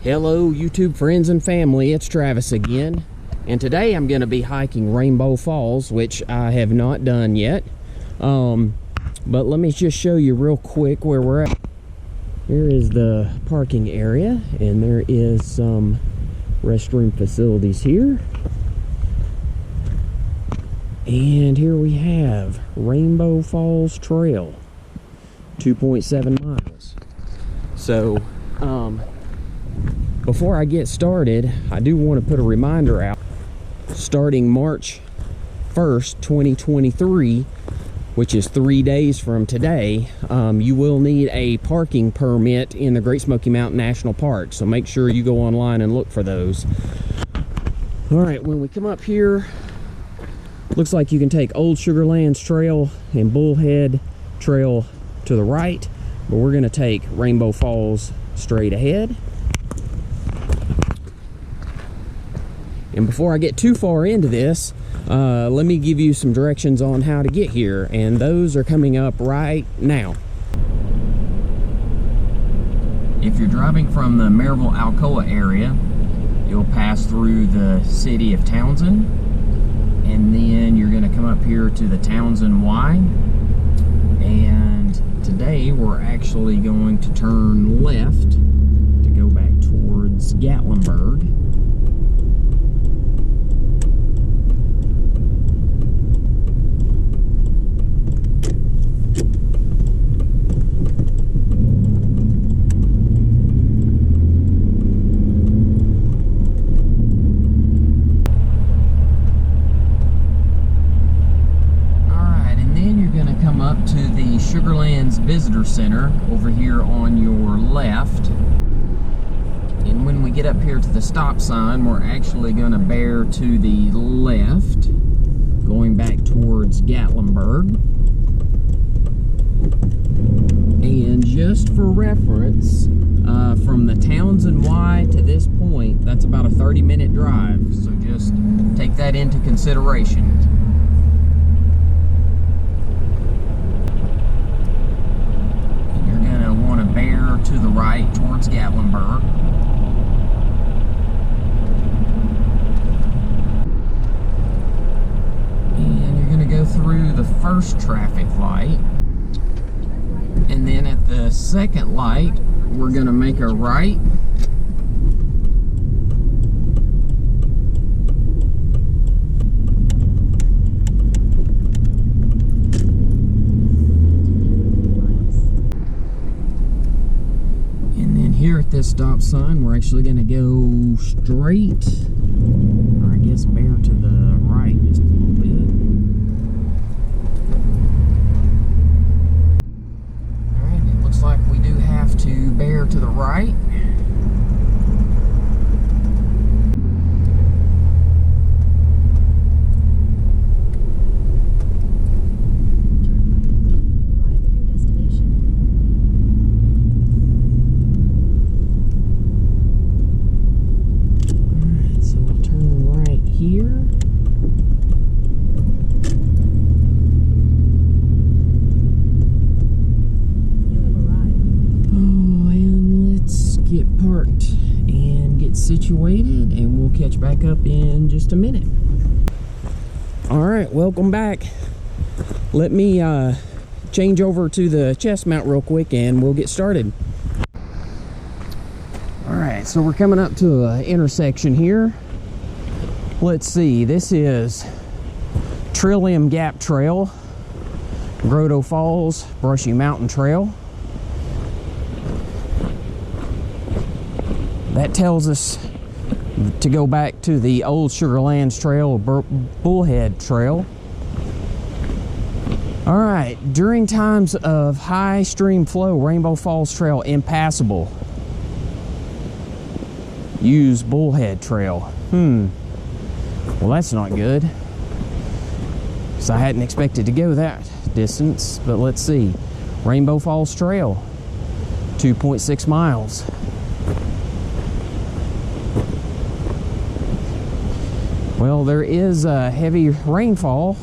Hello YouTube friends and family, it's Travis again, and today I'm going to be hiking Rainbow Falls, which I have not done yet. But let me just show you real quick where we're at. Here is the parking area, and there is some restroom facilities here. And here we have Rainbow Falls Trail, 2.7 miles. So, before I get started, I do want to put a reminder out. Starting March 1st, 2023, which is 3 days from today, you will need a parking permit in the Great Smoky Mountain National Park. So make sure you go online and look for those. All right, when we come up here, looks like you can take Old Sugar Lands Trail and Bullhead Trail to the right, but we're going to take Rainbow Falls straight ahead. And before I get too far into this, let me give you some directions on how to get here, and those are coming up right now. If you're driving from the Maryville-Alcoa area, you'll pass through the city of Townsend, and then you're going to come up here to the Townsend Y. And today we're actually going to turn left to go back towards Gatlinburg. Sugarlands Visitor Center over here on your left, and when we get up here to the stop sign, we're actually going to bear to the left going back towards Gatlinburg. And just for reference, from the Townsend Y to this point, that's about a 30-minute drive, so just take that into consideration. Bear to the right towards Gatlinburg. And you're going to go through the first traffic light. And then at the second light, we're going to make a right. Here at this stop sign, we're actually going to go straight, or I guess bear to the right just a little bit. Alright, it looks like we do have to bear to the right. Situated, and we'll catch back up in just a minute. All right, welcome back. Let me change over to the chest mount real quick and we'll get started. All right, so we're coming up to an intersection here. Let's see, this is Trillium Gap Trail, Grotto Falls, Brushy Mountain Trail. That tells us to go back to the Old Sugar Lands Trail or Bullhead Trail. All right, during times of high stream flow, Rainbow Falls Trail impassable. Use Bullhead Trail. Well, that's not good, because I hadn't expected to go that distance, but let's see. Rainbow Falls Trail, 2.6 miles. Well, there is a heavy rainfall.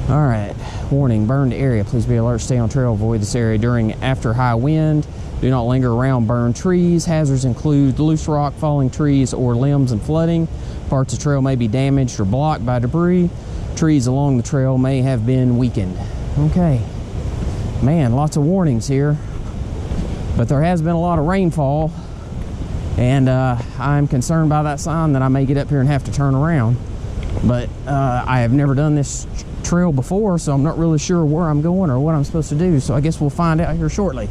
All right, warning, burned area. Please be alert, stay on trail, avoid this area during after high wind. Do not linger around burned trees. Hazards include loose rock, falling trees, or limbs and flooding. Parts of the trail may be damaged or blocked by debris. Trees along the trail may have been weakened. Okay. Man, lots of warnings here. But there has been a lot of rainfall. And I'm concerned by that sign that I may get up here and have to turn around. But I have never done this trail before, so I'm not really sure where I'm going or what I'm supposed to do. So I guess we'll find out here shortly.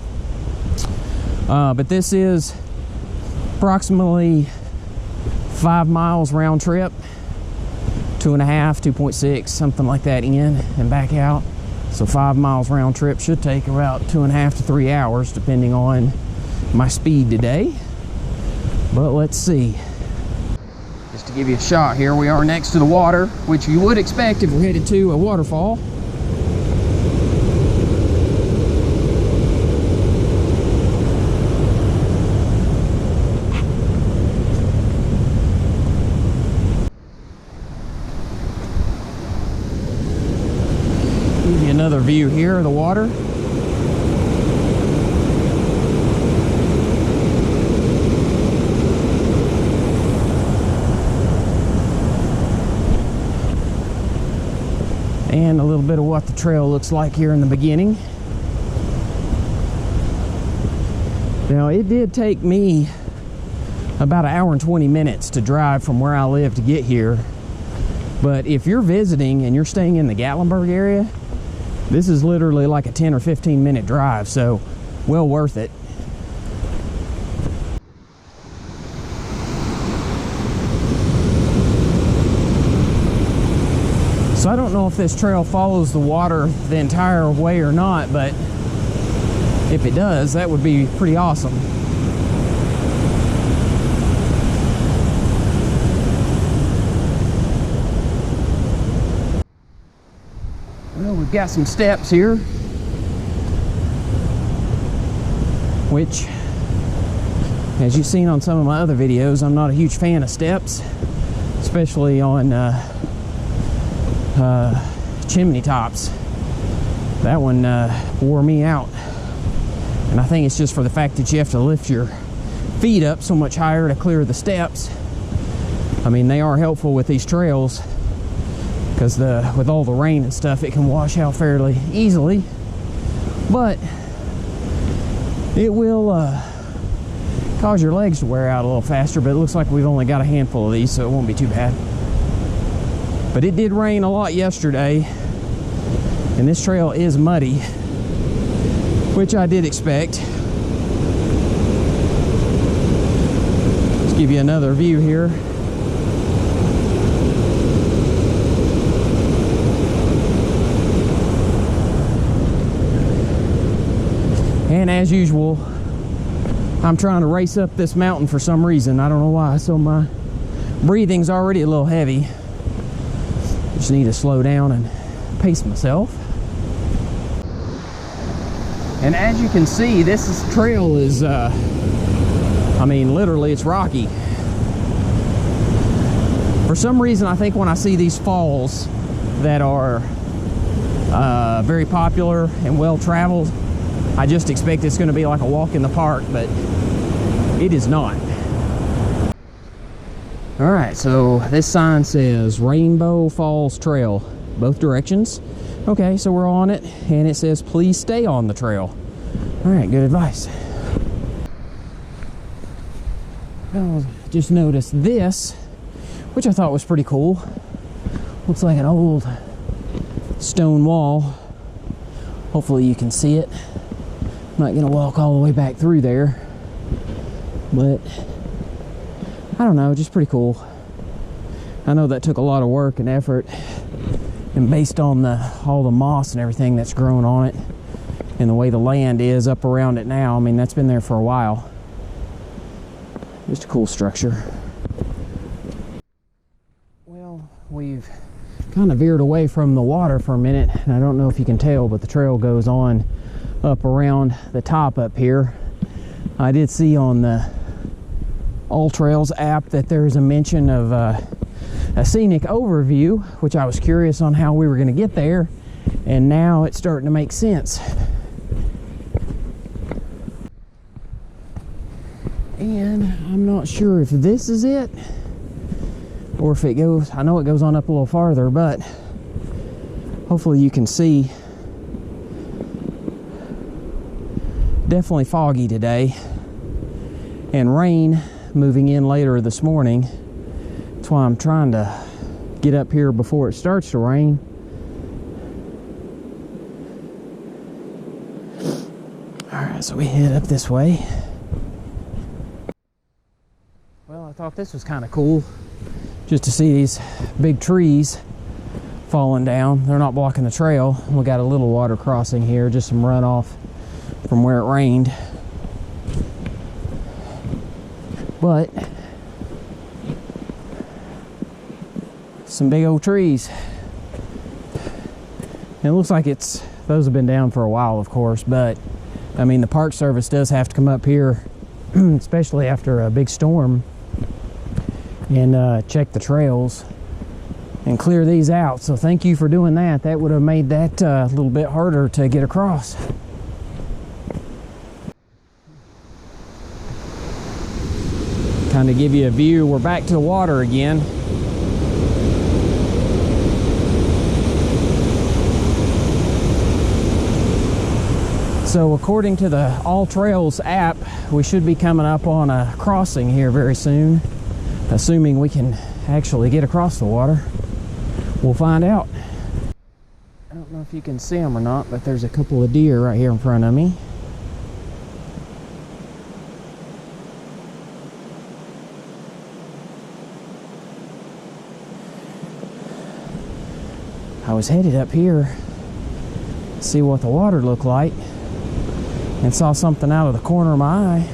But this is approximately 5 miles round trip, 2.5, 2.6, something like that, in and back out. So 5 miles round trip should take about 2.5 to 3 hours, depending on my speed today. But let's see. Just to give you a shot here, we are next to the water, which you would expect if we're headed to a waterfall. Give you another view here of the water. And a little bit of what the trail looks like here in the beginning. Now, it did take me about 1 hour and 20 minutes to drive from where I live to get here. But if you're visiting and you're staying in the Gatlinburg area, this is literally like a 10 or 15 minute drive, so well worth it. So I don't know if this trail follows the water the entire way or not, but if it does, that would be pretty awesome. Well, we've got some steps here, which, as you've seen on some of my other videos, I'm not a huge fan of steps, especially on chimney tops. That one wore me out, and I think it's just for the fact that you have to lift your feet up so much higher to clear the steps. I mean, they are helpful with these trails because with all the rain and stuff, it can wash out fairly easily, but it will cause your legs to wear out a little faster. But it looks like we've only got a handful of these, so it won't be too bad. But it did rain a lot yesterday, and this trail is muddy, which I did expect. Let's give you another view here. And as usual, I'm trying to race up this mountain for some reason. I don't know why, so my breathing's already a little heavy. Just need to slow down and pace myself. And as you can see, this trail is, I mean, literally it's rocky. For some reason, I think when I see these falls that are very popular and well traveled, I just expect it's going to be like a walk in the park, but it is not. All right, so this sign says Rainbow Falls Trail, both directions. Okay, so we're on it, and it says please stay on the trail. All right, good advice. Well, just noticed this, which I thought was pretty cool. Looks like an old stone wall. Hopefully you can see it. I'm not gonna walk all the way back through there, but I don't know, just pretty cool. I know that took a lot of work and effort, and based on all the moss and everything that's grown on it and the way the land is up around it now, I mean, that's been there for a while. Just a cool structure. Well, we've kind of veered away from the water for a minute, and I don't know if you can tell, but the trail goes on up around the top up here. I did see on the All Trails app that there's a mention of a scenic overview, which I was curious on how we were going to get there, and now it's starting to make sense. And I'm not sure if this is it or if it goes, I know it goes on up a little farther, but hopefully you can see. Definitely foggy today, and rain moving in later this morning. That's why I'm trying to get up here before it starts to rain. Alright, so we head up this way. Well, I thought this was kind of cool just to see these big trees falling down. They're not blocking the trail. We got a little water crossing here, just some runoff from where it rained. But some big old trees. And it looks like those have been down for a while, of course, but I mean, the Park Service does have to come up here, especially after a big storm, and check the trails and clear these out. So thank you for doing that. That would have made that a little bit harder to get across. Kind of give you a view. We're back to the water again. So according to the All Trails app, we should be coming up on a crossing here very soon, assuming we can actually get across the water. We'll find out. I don't know if you can see them or not, but there's a couple of deer right here in front of me. I was headed up here to see what the water looked like, and saw something out of the corner of my eye.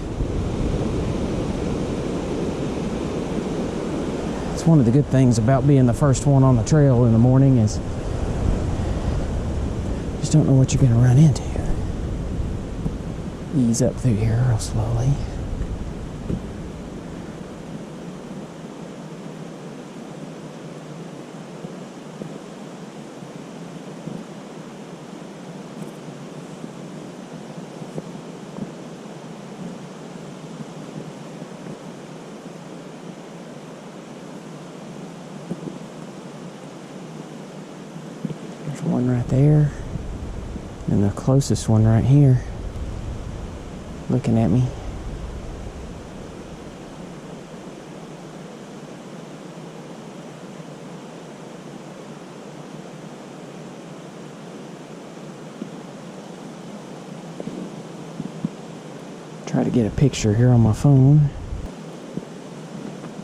It's one of the good things about being the first one on the trail in the morning is you just don't know what you're going to run into. Ease up through here real slowly. One right there, and the closest one right here looking at me. Try to get a picture here on my phone.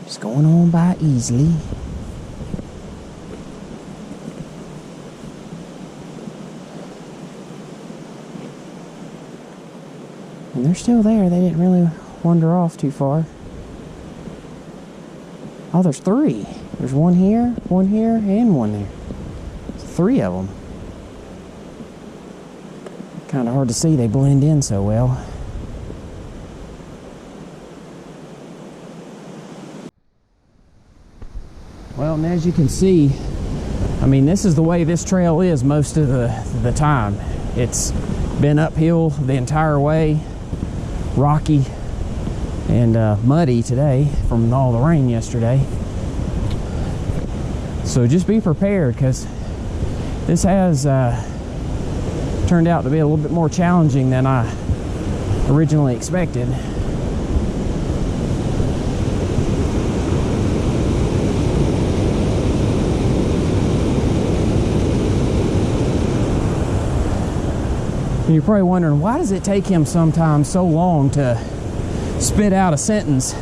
Just going on by easily. And they're still there. They didn't really wander off too far. Oh, there's three. There's one here, and one there. Three of them. Kind of hard to see. They blend in so well. Well, and as you can see, I mean, this is the way this trail is most of the time. It's been uphill the entire way. Rocky and muddy today from all the rain yesterday. So just be prepared, because this has turned out to be a little bit more challenging than I originally expected. And you're probably wondering, why does it take him sometimes so long to spit out a sentence?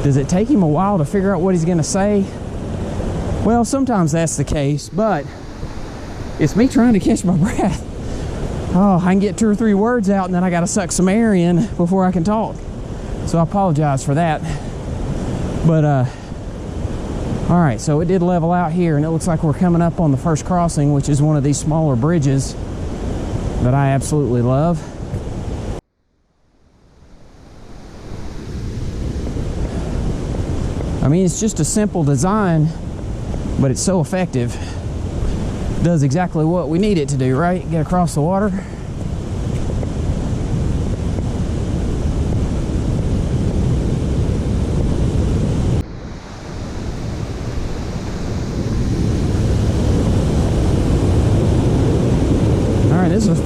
Does it take him a while to figure out what he's going to say? Well, sometimes that's the case, but it's me trying to catch my breath. Oh, I can get 2 or 3 words out, and then I got to suck some air in before I can talk. So I apologize for that. But, all right, so it did level out here, and it looks like we're coming up on the first crossing, which is one of these smaller bridges that I absolutely love. I mean, it's just a simple design, but it's so effective. It does exactly what we need it to do, right? Get across the water.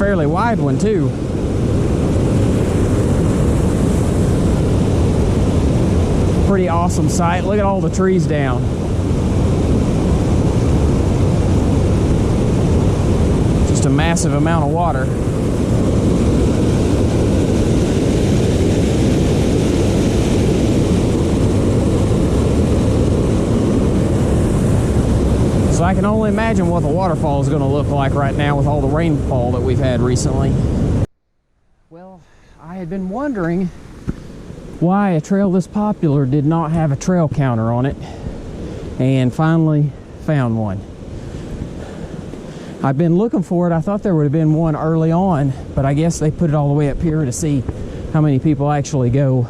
fairly wide one too. Pretty awesome sight. Look at all the trees down. Just a massive amount of water. So I can only imagine what the waterfall is going to look like right now with all the rainfall that we've had recently. Well, I had been wondering why a trail this popular did not have a trail counter on it, and finally found one. I've been looking for it. I thought there would have been one early on, but I guess they put it all the way up here to see how many people actually go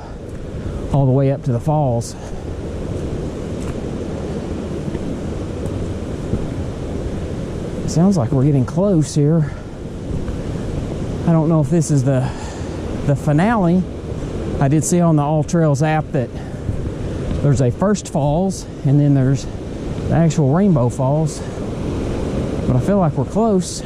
all the way up to the falls. Sounds like we're getting close here. I don't know if this is the finale. I did see on the All Trails app that there's a first falls and then there's the actual Rainbow Falls, but I feel like we're close.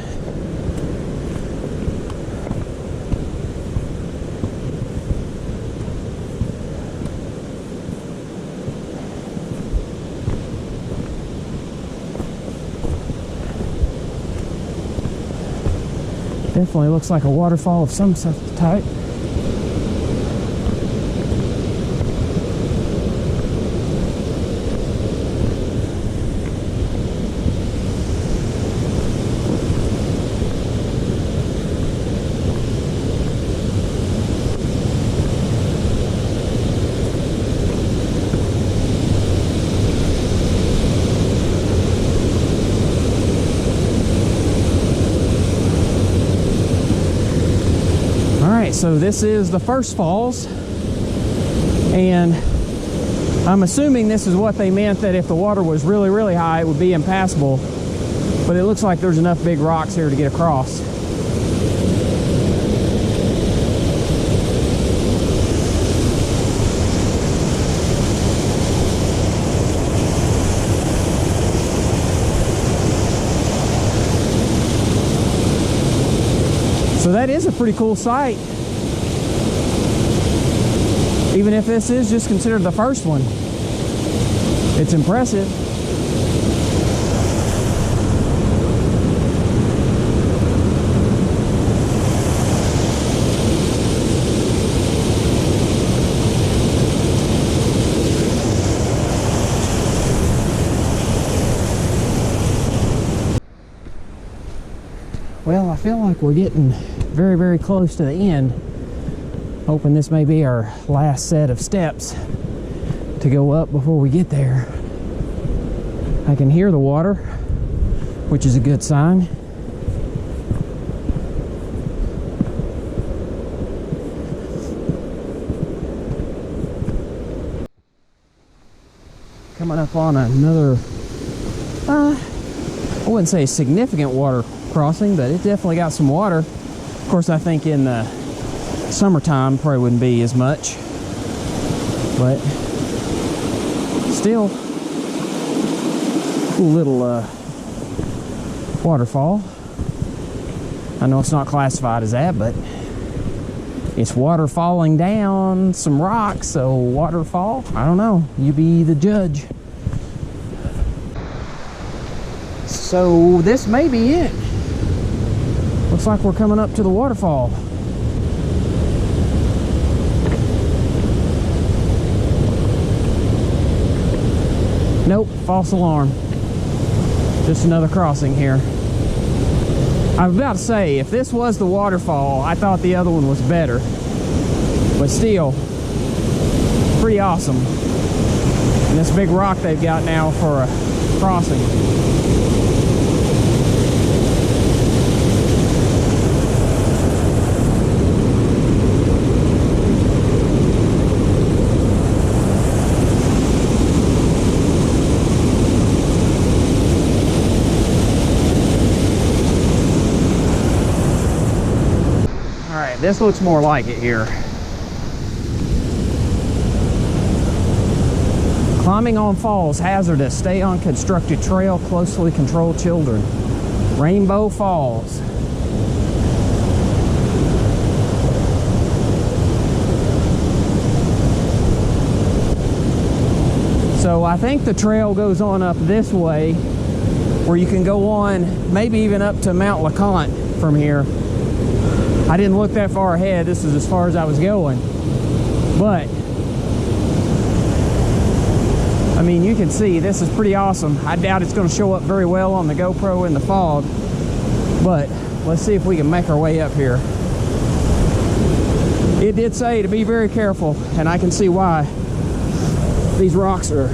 Definitely looks like a waterfall of some type. So this is the first falls, and I'm assuming this is what they meant, that if the water was really, really high, it would be impassable, but it looks like there's enough big rocks here to get across. So that is a pretty cool sight. Even if this is just considered the first one, it's impressive. Well, I feel like we're getting very, very close to the end. Hoping this may be our last set of steps to go up before we get there. I can hear the water, which is a good sign. Coming up on another, I wouldn't say a significant water crossing, but it definitely got some water. Of course, I think in the summertime probably wouldn't be as much, but still cool little waterfall. I know it's not classified as that, but it's water falling down some rocks, so waterfall, I don't know, you be the judge. So this may be it. Looks like we're coming up to the waterfall. Nope, false alarm. Just another crossing here. I was about to say, if this was the waterfall, I thought the other one was better. But still, pretty awesome. And this big rock they've got now for a crossing. This looks more like it here. Climbing on falls, hazardous. Stay on constructed trail, closely control children. Rainbow Falls. So I think the trail goes on up this way, where you can go on maybe even up to Mount LeConte from here. I didn't look that far ahead. This is as far as I was going. But I mean, you can see this is pretty awesome. I doubt it's going to show up very well on the GoPro in the fog, but let's see if we can make our way up here. It did say to be very careful, and I can see why. These rocks are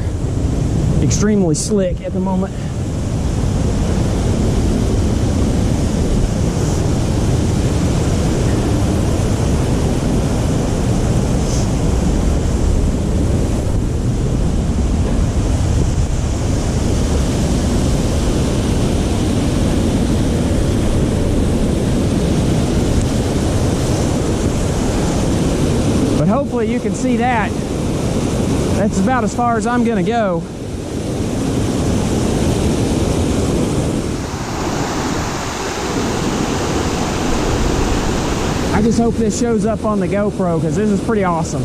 extremely slick at the moment. But hopefully you can see that. That's about as far as I'm going to go. I just hope this shows up on the GoPro, because this is pretty awesome.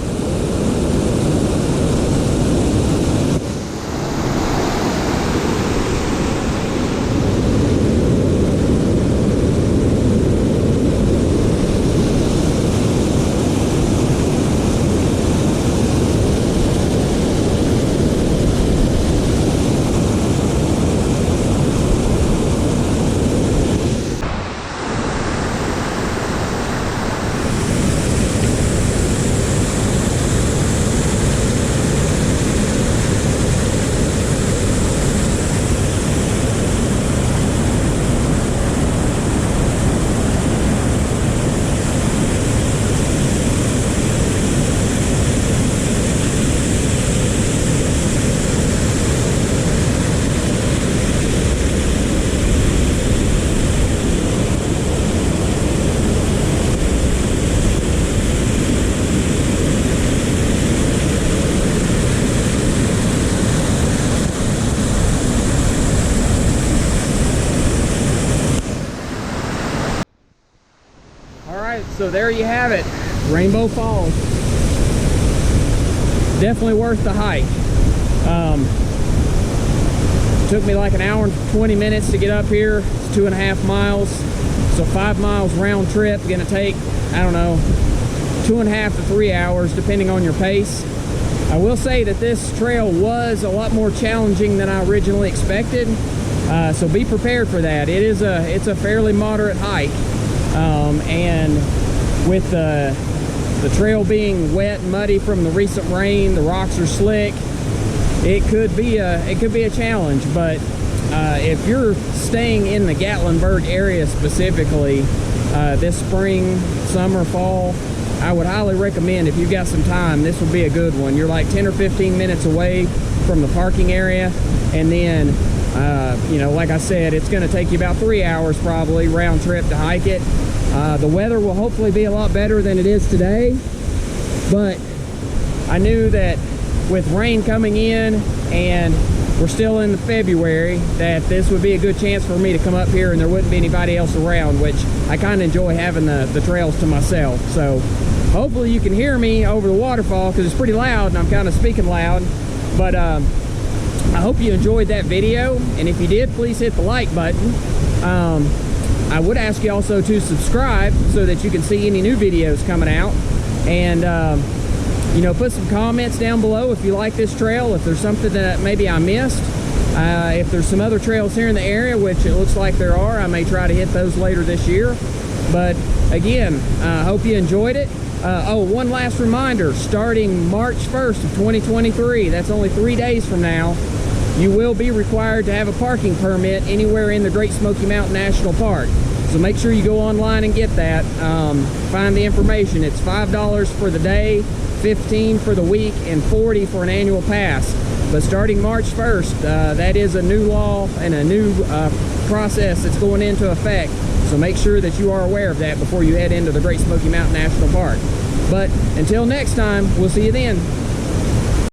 So there you have it, Rainbow Falls. Definitely worth the hike. Took me like an hour and 20 minutes to get up here. It's 2.5 miles, so 5 miles round trip. Gonna take, I don't know, 2.5 to 3 hours depending on your pace. I will say that this trail was a lot more challenging than I originally expected, so be prepared for that. It's a fairly moderate hike, and with the trail being wet and muddy from the recent rain, the rocks are slick. It could be a challenge, but if you're staying in the Gatlinburg area specifically this spring, summer, fall, I would highly recommend, if you've got some time, this would be a good one. You're like 10 or 15 minutes away from the parking area, and then you know, like I said, it's going to take you about 3 hours probably round trip to hike it. The weather will hopefully be a lot better than it is today, but I knew that with rain coming in and we're still in February, that this would be a good chance for me to come up here and there wouldn't be anybody else around, which I kind of enjoy having the trails to myself. So hopefully you can hear me over the waterfall, because it's pretty loud and I'm kind of speaking loud. But I hope you enjoyed that video, and if you did, please hit the like button. I would ask you also to subscribe so that you can see any new videos coming out, and you know, put some comments down below if you like this trail, if there's something that maybe I missed. If there's some other trails here in the area, which it looks like there are, I may try to hit those later this year. But again, I hope you enjoyed it. Oh, one last reminder, starting March 1st of 2023, that's only 3 days from now, you will be required to have a parking permit anywhere in the Great Smoky Mountain National Park. So make sure you go online and get that. Find the information. It's $5 for the day, $15 for the week, and $40 for an annual pass. But starting March 1st, that is a new law and a new process that's going into effect. So make sure that you are aware of that before you head into the Great Smoky Mountain National Park. But until next time, we'll see you then.